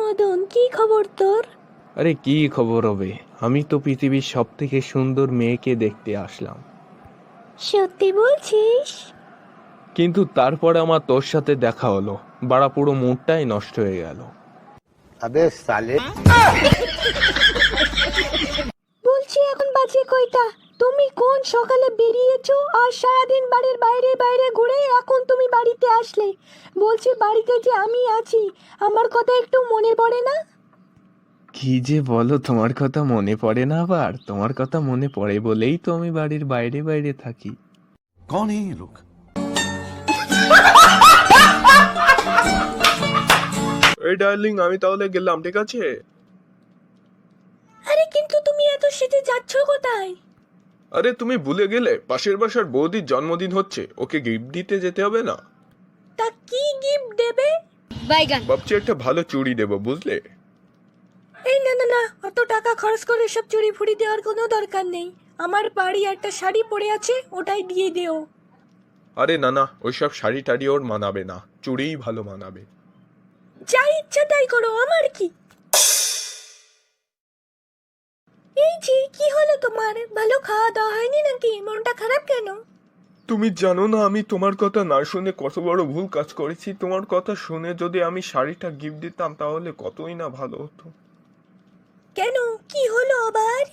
মদন, কি খবর তোর? আরে কি খবর হবে, আমি তো পৃথিবীর সব থেকে সুন্দর মেয়েকে দেখতে আসলাম। সত্যি বলছিস? কিন্তু তারপরে আমার তোর সাথে দেখা হলো, বাড়া পুরো মুডটাই নষ্ট হয়ে গেল। अबे साले বলছি এখন বাজে কয়টা? তুমি কোন সকালে বেরিয়েছো আর সারাদিন বাড়ির বাইরে বাইরে ঘুরে এখন তুমি বাড়িতে আসলে? বলছি বাড়িতে যে আমি আছি, আমার কথা একটু মনে পড়ে না? কি যে বলো, তোমার কথা মনে পড়ে না? আবার তোমার কথা মনে পড়ে বলেই তো আমি বাড়ির বাইরে বাইরে থাকি। कौन है ये लोग? এই ডার্লিং, আমি তাহলে গেলাম, ঠিক আছে? আরে কিন্তু তুমি এত সেজে যাচ্ছ কোথায়? আরে তুমি ভুলে গেলে পাশের বাসার বৌদির জন্মদিন হচ্ছে, ওকে গিফট দিতে যেতে হবে না? তা কি গিফট দেবে? ভাবছি একটা ভালো চুড়ি দেবো, বুঝলে? এই না না না, অত টাকা খরচ করে সব চুরি ফুড়ি দেওয়ার কোনো দরকার নেই। আমার বাড়ি একটা শাড়ি পরে আছে, ওটাই দিয়ে দিও। আরে না না, ওইসব শাড়ি টাড়ি ওর মানাবে না, চুড়িই ভালো মানাবে। যা ইচ্ছা তাই করো, আমার কি? এই যে কি হলো তোমার? ভালো খাওয়া দাওয়া হয়নি নাকি? মনটা খারাপ কেন? তুমি জানো না আমি তোমার কথা না শুনে কত বড় ভুল কাজ করেছি। তোমার কথা শুনে যদি আমি শাড়িটা গিফট দিতাম তাহলে কতই না ভালো হতো। কেন, কি হলো আবার?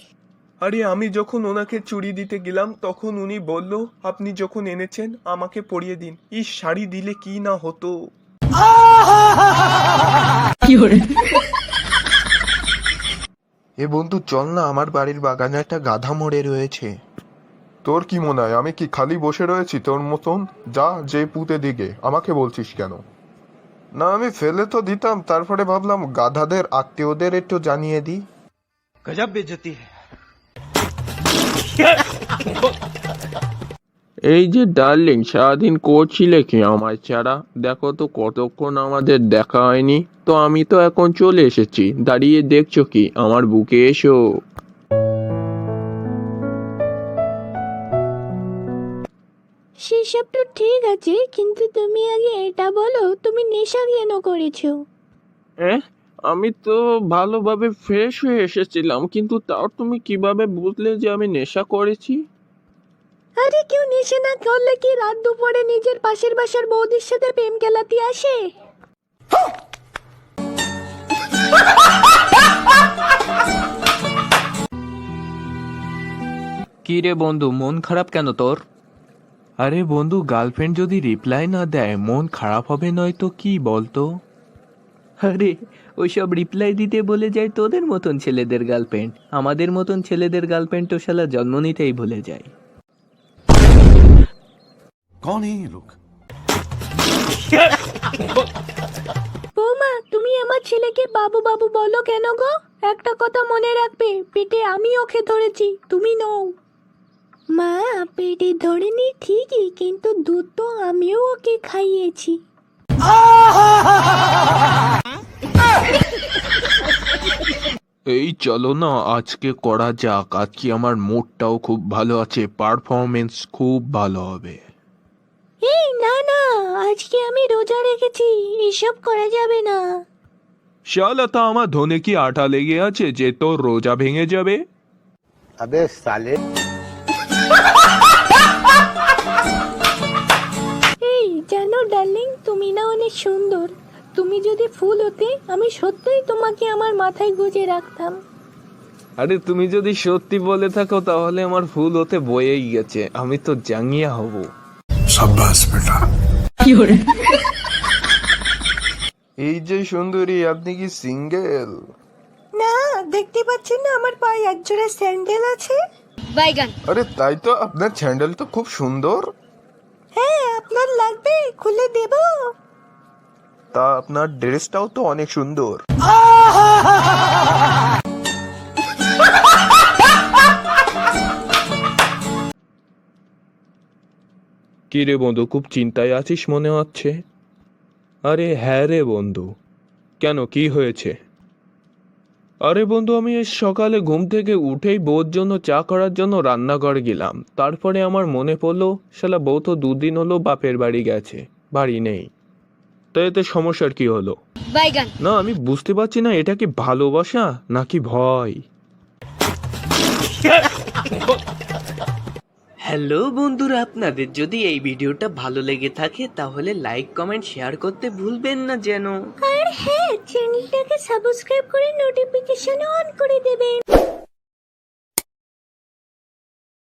আরে আমি যখন ওনাকে চুড়ি দিতে গেলাম তখন উনি বলল, আপনি যখন এনেছেন আমাকে পরিয়ে দিন। এই শাড়ি দিলে কি না হতো। এ বন্ধু চল না, আমার বাড়ির বাগানে একটা গাধা মরে রয়েছে। তোর কি মনে হয় আমি কি খালি বসে রয়েছি তোর মতন? যা, যে পুঁতে দিকে আমাকে বলছিস কেন? না, আমি ফেলে তো দিতাম, তারপরে ভাবলাম গাধাদের আত্মীয়দের একটু জানিয়ে দিই। गजब बेइज्जती है। এই যে ডার্লিং, সারাদিন করছিলে কি আমার ছাড়া? দেখো তো কতক্ষণ আমাদের দেখা হয়নি। তো আমি তো এখন চলে এসেছি, দাঁড়িয়ে দেখছো কি? আমার বুকে এসো। সেসব তো ঠিক আছে, কিন্তু তুমি আগে এটা বলো তুমি নেশা কেন করেছো? আমি তো ভালোভাবে ফ্রেশ হয়ে এসেছিলাম, কিন্তু তাও তুমি কিভাবে বুঝলে যে আমি নেশা করেছি? আরে কেউ নেশা না করলে কি রাত দুপুরে নিজের পাশের বাসার বৌদির সাথে প্রেম খেলাতে আসে? কি রে বন্ধু, মন খারাপ কেন তোর? আরে বন্ধু, গার্লফ্রেন্ড যদি রিপ্লাই না দেয় মন খারাপ হবে নয় তো কি বলতো? আরে ওইসব রিপ্লাই দিতে বলে যায় তোদের মতন ছেলেদের গার্লফ্রেন্ড, আমাদের মতন ছেলেদের গার্লফ্রেন্ড তো শালা জন্ম নিতেই ভুলে যায়। कौन है ये लोग? বৌমা, তুমি আমার ছেলেকে বাবু বাবু বলো কেন গো? একটা কথা মনে রাখবে, পেটে আমি ওকে ধরেছি, তুমি নও। মা, পেটে ধরেনি ঠিকই, কিন্তু দুধ তো আমিও ওকে খাইয়েছি। এই চলো না, আজকে করা যাক। আজকে আমার মুডটাও খুব ভালো আছে, পারফরমেন্স খুব ভালো হবে। এই না না, আজকে আমি রোজা রেখেছি, এসব করা যাবে না। শালা, তা আমার ধনে কি আটা লেগে আছে যে তোর রোজা ভেঙে যাবে? अबे साले এই জানো ডার্লিং, তুমি না অনেক সুন্দর। তুমি যদি ফুল হতে আমি সত্যিই তোমাকে আমার মাথায় গুজে রাখতাম। আরে তুমি যদি সত্যি বলে থাকো তাহলে আমার ফুল হতে বয়েই গেছে, আমি তো জাঙ্গিয়া হব। शाबाश बेटा। এই যে সুন্দরী, আপনি কি সিঙ্গেল? না, দেখতে পাচ্ছেন না আমার পায়ে একজোড়া স্যান্ডেল আছে? আরে তাই তো, আপনার স্যান্ডেল তো খুব সুন্দর। হ্যাঁ, আপনার লাগবে? খুলে দেব? তা আপনার ড্রেসটাও তো অনেক সুন্দর। কি রে বন্ধু, খুব চিন্তায় আছিস মনে হচ্ছে। আরে হ্যাঁ রে বন্ধু, কেন, কি হয়েছে? আরে বন্ধু, আমি আজ সকালে ঘুম থেকে উঠেই বউর জন্য চা করার জন্য রান্নাঘরে গেলাম, তারপরে আমার মনে পড়লো শালা বউ তো 2 দিন হলো বাপের বাড়ি গেছে, বাড়ি নেই। তো এতে সমস্যার কি হলো? বাইগান। না আমি বুঝতে পারছি না এটা কি ভালোবাসা নাকি ভয়। হ্যালো বন্ধুরা, আপনাদের যদি এই ভিডিওটা ভালো লেগে থাকে তাহলে লাইক কমেন্ট শেয়ার করতে ভুলবেন না যেন। আর হ্যাঁ, চ্যানেলটাকে সাবস্ক্রাইব করে নোটিফিকেশন অন করে দেবেন।